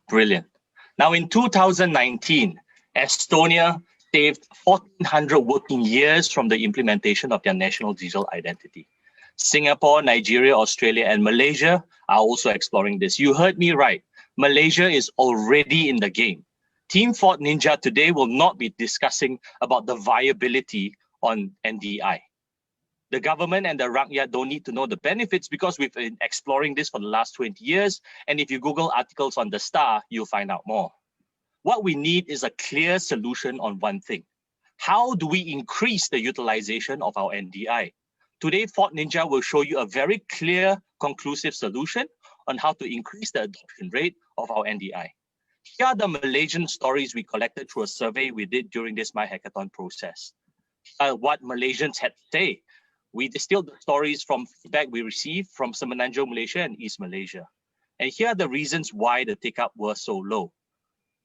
Brilliant. Now, in 2019, Estonia saved 1,400 working years from the implementation of their national digital identity. Singapore, Nigeria, Australia, and Malaysia are also exploring this. You heard me right. Malaysia is already in the game. Team FortNynja today will not be discussing about the viability on NDI. The government and the rakyat don't need to know the benefits because we've been exploring this for the last 20 years. And if you Google articles on The Star, you'll find out more. What we need is a clear solution on one thing. How do we increase the utilization of our NDI? Today, FortNynja will show you a very clear, conclusive solution on how to increase the adoption rate of our NDI. Here are the Malaysian stories we collected through a survey we did during this MyHackathon process. What Malaysians had to say. We distilled the stories from feedback we received from Semenanjung Malaysia and East Malaysia. And here are the reasons why the take-up was so low.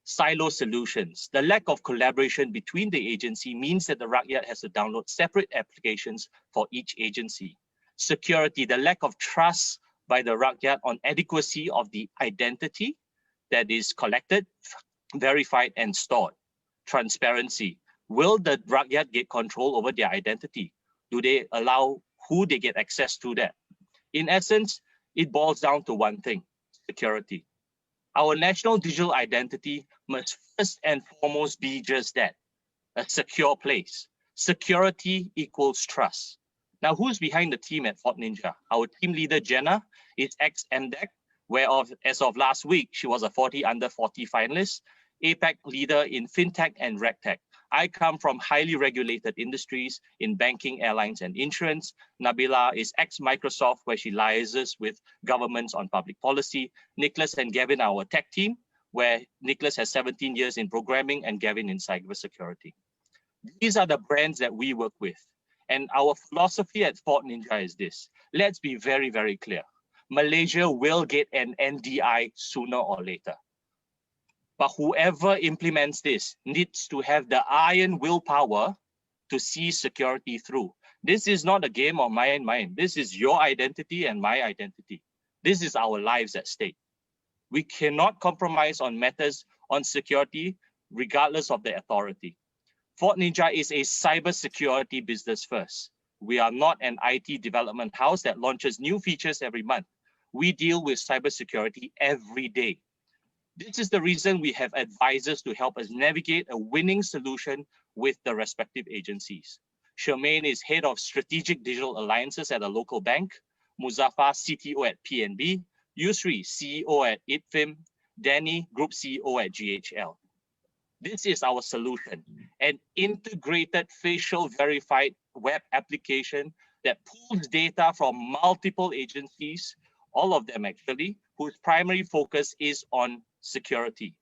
Silo solutions. The lack of collaboration between the agency means that the rakyat has to download separate applications for each agency. Security. The lack of trust by the rakyat on adequacy of the identity that is collected, verified, and stored. Transparency. Will the rakyat get control over their identity? Do they allow who they get access to that? In essence, it boils down to one thing, security. Our national digital identity must first and foremost be just that, a secure place. Security equals trust. Now, who's behind the team at FortNynja? Our team leader, Jenna, is ex-MDEC, where as of last week, she was a 40 under 40 finalist, APAC leader in FinTech and RegTech. I come from highly regulated industries in banking, airlines, and insurance. Nabila is ex-Microsoft, where she liaises with governments on public policy. Nicholas and Gavin are our tech team, where Nicholas has 17 years in programming and Gavin in cybersecurity. These are the brands that we work with. And our philosophy at FortNynja is this. Let's be very, very clear. Malaysia will get an NDI sooner or later. But whoever implements this needs to have the iron willpower to see security through. This is not a game of mine. This is your identity and my identity. This is our lives at stake. We cannot compromise on matters on security, regardless of the authority. FortNynja is a cybersecurity business first. We are not an IT development house that launches new features every month. We deal with cybersecurity every day. This is the reason we have advisors to help us navigate a winning solution with the respective agencies. Charmaine is head of strategic digital alliances at a local bank. Muzaffar, CTO at PNB. Yusri, CEO at ITFIM. Danny, Group CEO at GHL. This is our solution, an integrated facial verified web application that pulls data from multiple agencies, all of them actually, whose primary focus is on security.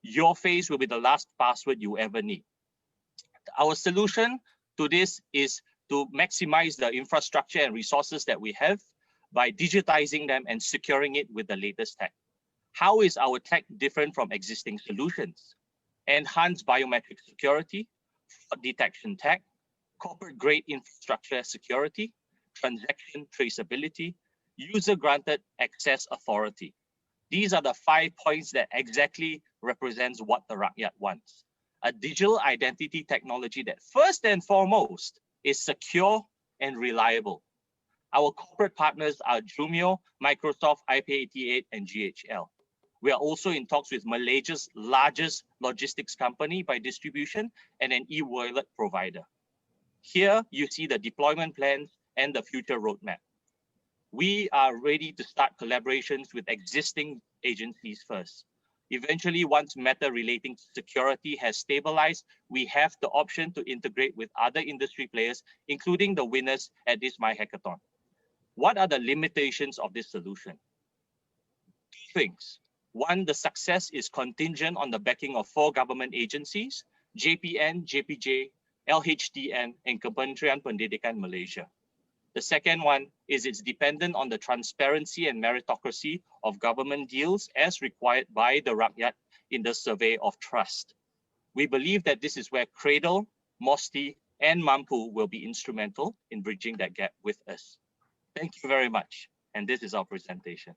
Your face will be the last password you ever need. Our solution to this is to maximize the infrastructure and resources that we have by digitizing them and securing it with the latest tech. How is our tech different from existing solutions? Enhanced biometric security, fraud detection tech, corporate grade infrastructure security, transaction traceability, user granted access authority. These are the 5 points that exactly represents what the rakyat wants. A digital identity technology that first and foremost is secure and reliable. Our corporate partners are Jumio, Microsoft, IP88, and GHL. We are also in talks with Malaysia's largest logistics company by distribution and an e-wallet provider. Here you see the deployment plans and the future roadmap. We are ready to start collaborations with existing agencies first. Eventually, once matter relating to security has stabilized, we have the option to integrate with other industry players, including the winners at this MyHackathon. What are the limitations of this solution? 2 things. 1, the success is contingent on the backing of 4 government agencies, JPN, JPJ, LHDN, and Kementerian Pendidikan Malaysia. The second one is it's dependent on the transparency and meritocracy of government deals as required by the rakyat in the survey of trust. We believe that this is where Cradle, Mosti, and Mampu will be instrumental in bridging that gap with us. Thank you very much. And this is our presentation.